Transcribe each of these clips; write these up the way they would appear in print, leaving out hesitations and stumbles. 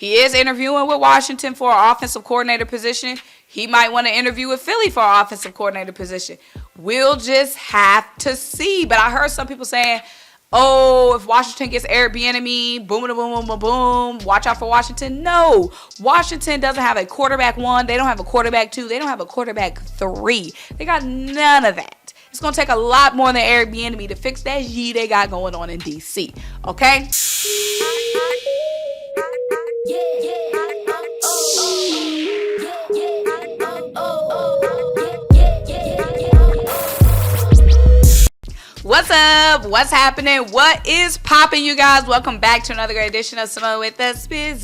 He is interviewing with Washington for an offensive coordinator position. He might want to interview with Philly for an offensive coordinator position. We'll just have to see. But I heard some people saying, oh, if Washington gets Eric Bieniemy, boom, boom, boom, boom, boom, watch out for Washington. No, Washington doesn't have a quarterback 1. They don't have a quarterback 2. They don't have a quarterback 3. They got none of that. It's going to take a lot more than Eric Bieniemy to fix that G they got going on in D.C., okay? What's up? What's happening? What is popping, you guys? Welcome back to another great edition of Symone with the Sports.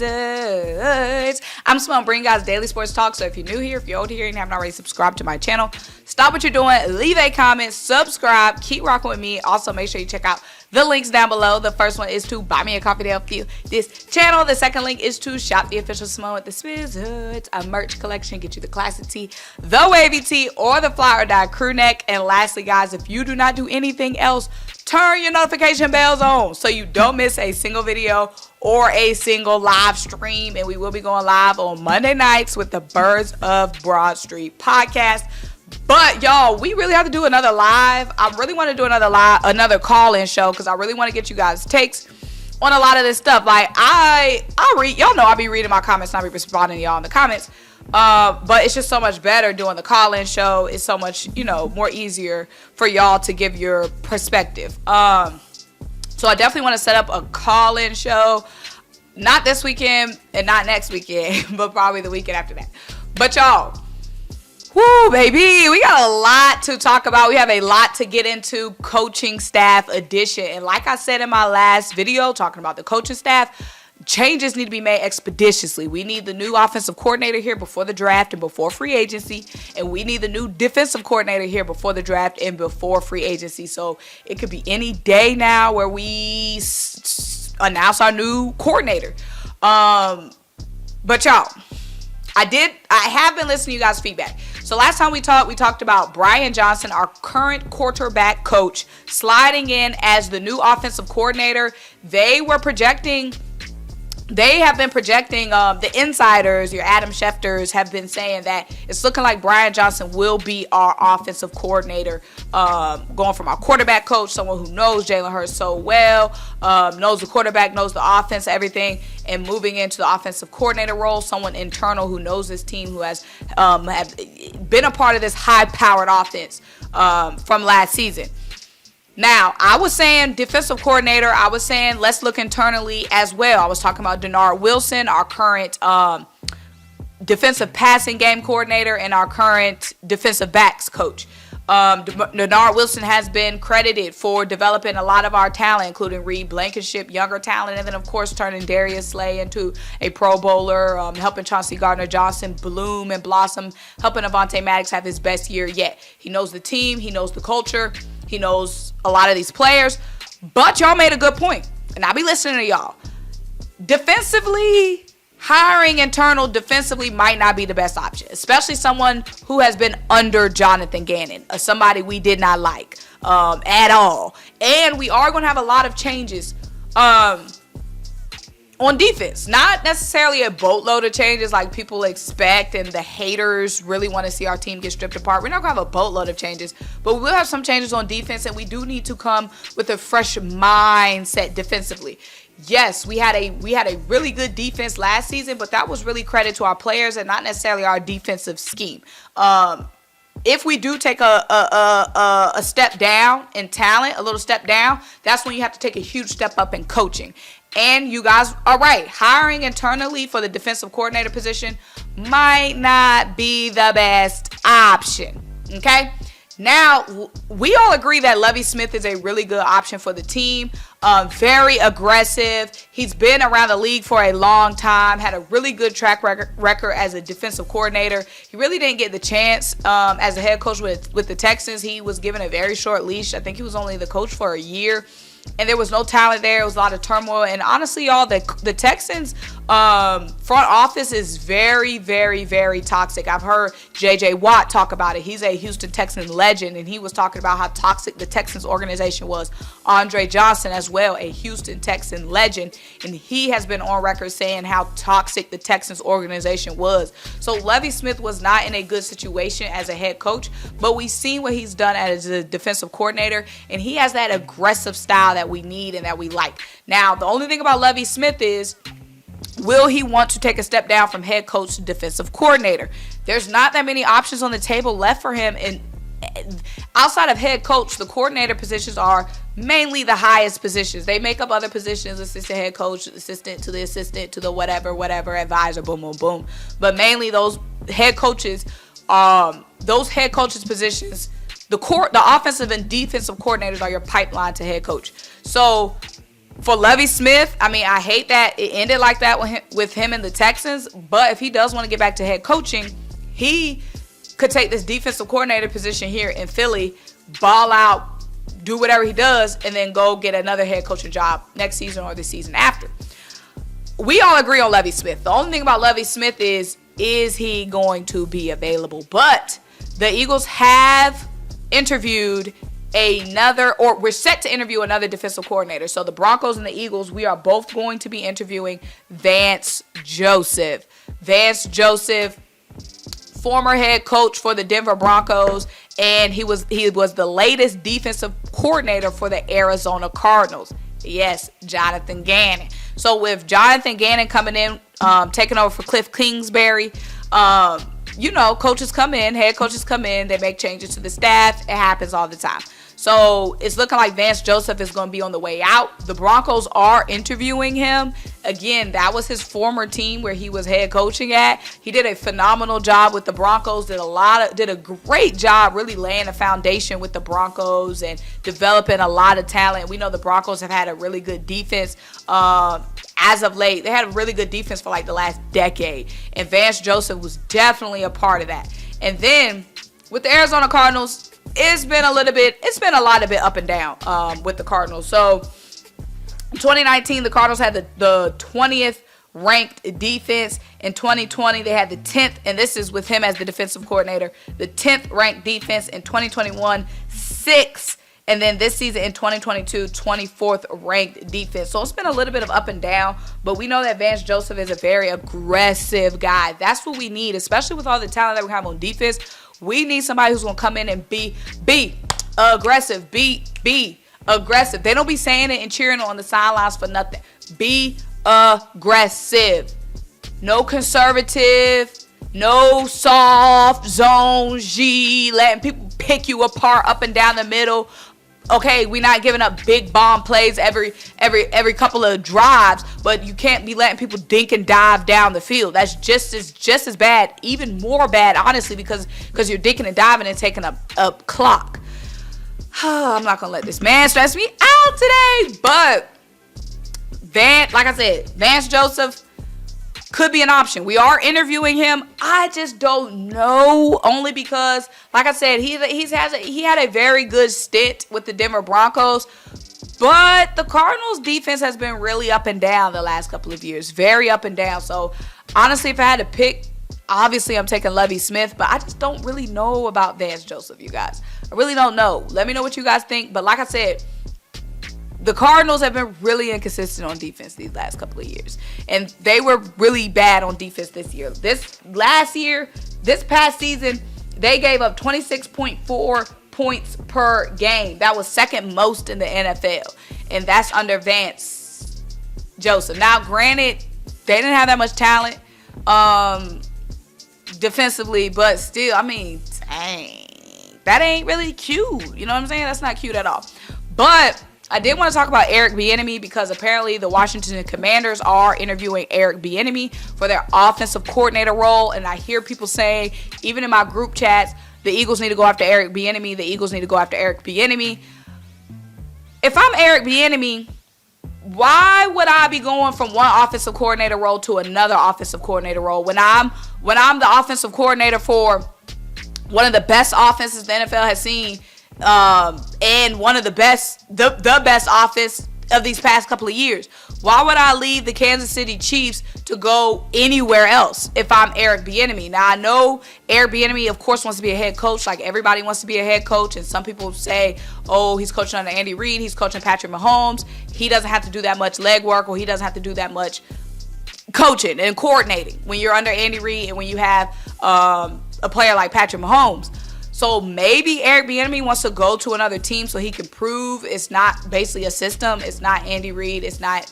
I'm Symone, bringing you guys daily sports talk. So if you're new here, if you're old here and haven't already subscribed to my channel, stop what you're doing, leave a comment, subscribe, keep rocking with me. Also, make sure you check out the links down below. The first one is to buy me a coffee to help you this channel. The second link is to shop the official Symone with the Sports, a merch collection. Get you the classic tee, the wavy tee, or the fly or die crew neck. And lastly, guys, if you do not do anything else, turn your notification bells on so you don't miss a single video or a single live stream. And we will be going live on Monday nights with the Birds of Broad Street podcast. But y'all, we really have to do another live. I really want to do another call-in show because I really want to get you guys' takes on a lot of this stuff. Like I read, y'all know I be reading my comments and I be responding to y'all in the comments. But it's just so much better doing the call-in show. It's so much, more easier for y'all to give your perspective. So I definitely want to set up a call-in show. Not this weekend and not next weekend, but probably the weekend after that. But y'all, whoo, baby, we got a lot to talk about. We have a lot to get into, coaching staff edition. And like I said in my last video talking about the coaching staff, changes need to be made expeditiously. We need the new offensive coordinator here before the draft and before free agency. And we need the new defensive coordinator here before the draft and before free agency. So it could be any day now where we announce our new coordinator. But y'all, I have been listening to you guys' feedback. So last time we talked about Brian Johnson, our current quarterback coach, sliding in as the new offensive coordinator. They have been projecting, the insiders, your Adam Schefters, have been saying that it's looking like Brian Johnson will be our offensive coordinator, going from our quarterback coach, someone who knows Jalen Hurts so well, knows the quarterback, knows the offense, everything, and moving into the offensive coordinator role, someone internal who knows this team, who has have been a part of this high-powered offense from last season. Now, I was saying defensive coordinator. I was saying let's look internally as well. I was talking about DENNARD Wilson, our current defensive passing game coordinator and our current defensive backs coach. DENNARD Wilson has been credited for developing a lot of our talent, including Reed Blankenship, younger talent, and then, of course, turning Darius Slay into a Pro Bowler, helping Chauncey Gardner-Johnson bloom and blossom, helping Avonte Maddox have his best year yet. He knows the team. He knows the culture. He knows a lot of these players. But y'all made a good point, and I'll be listening to y'all. Defensively, hiring internal defensively might not be the best option, especially someone who has been under Jonathan Gannon, somebody we did not like at all. And we are going to have a lot of changes on defense. Not necessarily a boatload of changes like people expect and the haters really want to see our team get stripped apart. We're not going to have a boatload of changes, but we'll have some changes on defense, and we do need to come with a fresh mindset defensively. Yes, we had a really good defense last season, but that was really credit to our players and not necessarily our defensive scheme. If we do take a step down in talent, a little step down, that's when you have to take a huge step up in coaching. And you guys are right. Hiring internally for the defensive coordinator position might not be the best option. Okay? Now, we all agree that Lovie Smith is a really good option for the team. Very aggressive. He's been around the league for a long time. Had a really good track record as a defensive coordinator. He really didn't get the chance as a head coach with the Texans. He was given a very short leash. I think he was only the coach for a year. and there was no talent there. It was a lot of turmoil. And honestly, y'all, the Texans front office is very, very, very toxic. I've heard J.J. Watt talk about it. He's a Houston Texan legend, and he was talking about how toxic the Texans organization was. Andre Johnson as well, a Houston Texan legend, and he has been on record saying how toxic the Texans organization was. So Lovie Smith was not in a good situation as a head coach, but we've seen what he's done as a defensive coordinator, and he has that aggressive style that we need and that we like. Now, the only thing about Lovie Smith is, will he want to take a step down from head coach to defensive coordinator? There's not that many options on the table left for him. And outside of head coach, the coordinator positions are mainly the highest positions. They make up other positions, assistant head coach, assistant to the whatever, advisor, boom, boom, boom. But mainly those head coaches, positions, the offensive and defensive coordinators are your pipeline to head coach. So for Lovie Smith, I mean, I hate that it ended like that with him and the Texans, but if he does want to get back to head coaching, he could take this defensive coordinator position here in Philly, ball out, do whatever he does, and then go get another head coaching job next season or the season after. We all agree on Lovie Smith. The only thing about Lovie Smith is he going to be available? But the Eagles have interviewed we're set to interview another defensive coordinator. So the Broncos and the Eagles, we are both going to be interviewing Vance Joseph. Vance Joseph, former head coach for the Denver Broncos, and he was the latest defensive coordinator for the Arizona Cardinals. Yes, Jonathan Gannon. So with Jonathan Gannon coming in, taking over for Cliff Kingsbury, coaches come in, head coaches come in, they make changes to the staff. It happens all the time. So it's looking like Vance Joseph is going to be on the way out. The Broncos are interviewing him. Again, that was his former team where he was head coaching at. He did a phenomenal job with the Broncos, did a great job really laying a foundation with the Broncos and developing a lot of talent. We know the Broncos have had a really good defense as of late. They had a really good defense for like the last decade, and Vance Joseph was definitely a part of that. And then with the Arizona Cardinals, it's been a lot of bit up and down with the Cardinals. So in 2019, the Cardinals had the 20th ranked defense. In 2020, they had the 10th, and this is with him as the defensive coordinator, the 10th ranked defense. In 2021, 6th. And then this season in 2022, 24th ranked defense. So it's been a little bit of up and down, but we know that Vance Joseph is a very aggressive guy. That's what we need, especially with all the talent that we have on defense. We need somebody who's going to come in and be aggressive. Be aggressive. They don't be saying it and cheering on the sidelines for nothing. Be aggressive. No conservative. No soft zone G. Letting people pick you apart up and down the middle. Okay, we're not giving up big bomb plays every couple of drives, but you can't be letting people dink and dive down the field. That's just as bad, even more bad, honestly, because you're dinking and diving and taking up clock. I'm not gonna let this man stress me out today, but like I said, Vance Joseph could be an option. We are interviewing him. I just don't know, only because, like I said, he had a very good stint with the Denver Broncos, but the Cardinals' defense has been really up and down the last couple of years, very up and down. So honestly, if I had to pick, obviously I'm taking Lovie Smith, but I just don't really know about Vance Joseph, you guys. I really don't know. Let me know what you guys think. But like I said, the Cardinals have been really inconsistent on defense these last couple of years. And they were really bad on defense this year. This past season, they gave up 26.4 points per game. That was second most in the NFL. And that's under Vance Joseph. Now, granted, they didn't have that much talent defensively, but still, I mean, dang, that ain't really cute. You know what I'm saying? That's not cute at all. But I did want to talk about Eric Bieniemy because apparently the Washington Commanders are interviewing Eric Bieniemy for their offensive coordinator role. And I hear people saying, even in my group chats, the Eagles need to go after Eric Bieniemy. The Eagles need to go after Eric Bieniemy. If I'm Eric Bieniemy, why would I be going from one offensive coordinator role to another offensive coordinator role when I'm the offensive coordinator for one of the best offenses the NFL has seen and one of the best offense of these past couple of years. Why would I leave the Kansas City Chiefs to go anywhere else if I'm Eric Bieniemy? Now, I know Eric Bieniemy, of course, wants to be a head coach. Like, everybody wants to be a head coach. And some people say, oh, he's coaching under Andy Reid. He's coaching Patrick Mahomes. He doesn't have to do that much legwork, or he doesn't have to do that much coaching and coordinating when you're under Andy Reid and when you have a player like Patrick Mahomes. So maybe Eric Bieniemy wants to go to another team so he can prove it's not basically a system. It's not Andy Reid. It's not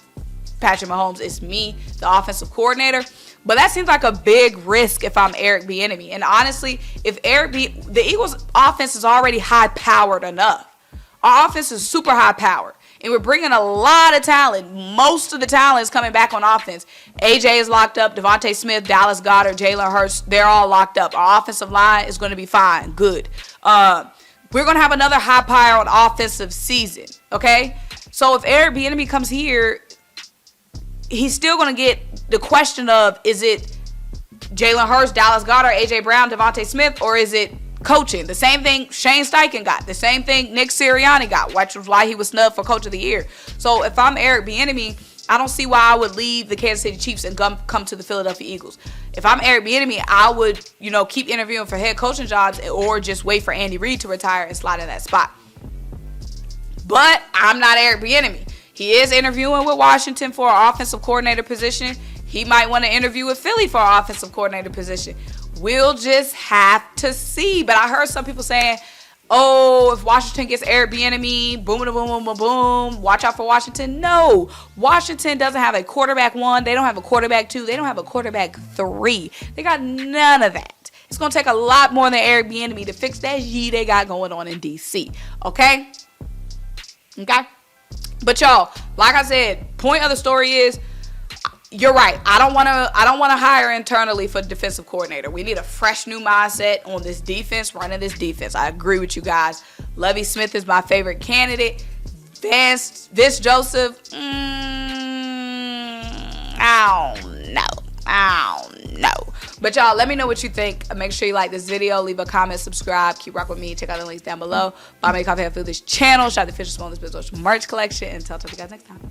Patrick Mahomes. It's me, the offensive coordinator. But that seems like a big risk if I'm Eric Bieniemy. And honestly, if the Eagles' offense is already high-powered enough. Our offense is super high-powered. And we're bringing a lot of talent. Most of the talent is coming back on offense. AJ is locked up. Devontae Smith, Dallas Goedert, Jalen Hurts, they're all locked up. Our offensive line is going to be fine. Good. We're going to have another high-powered offensive season. Okay? So if Eric Bieniemy comes here, he's still going to get the question of, is it Jalen Hurts, Dallas Goedert, AJ Brown, Devontae Smith, or is it coaching? The same thing Shane Steichen got. The same thing Nick Sirianni got, which was why he was snubbed for Coach of the Year. So if I'm Eric Bieniemy, I don't see why I would leave the Kansas City Chiefs and come to the Philadelphia Eagles. If I'm Eric Bieniemy, I would, keep interviewing for head coaching jobs or just wait for Andy Reid to retire and slide in that spot. But I'm not Eric Bieniemy. He is interviewing with Washington for an offensive coordinator position. He might want to interview with Philly for an offensive coordinator position. We'll just have to see. But I heard some people saying, oh, if Washington gets Eric Bieniemy, boom, boom, boom, boom, boom, watch out for Washington. No, Washington doesn't have a quarterback 1. They don't have a quarterback 2. They don't have a quarterback 3. They got none of that. It's going to take a lot more than Eric Bieniemy to fix that G they got going on in D.C. Okay? Okay? But y'all, like I said, point of the story is, you're right. I don't want to hire internally for defensive coordinator. We need a fresh new mindset on this defense, running this defense. I agree with you guys. Lovie Smith is my favorite candidate. Vance Joseph, I don't know. But y'all, let me know what you think. Make sure you like this video, leave a comment, subscribe, keep rocking with me. Check out the links down below. Buy me a coffee, help fuel this channel. Shout out to Official SymoneWithTheSports merch collection. Until I talk to you guys next time.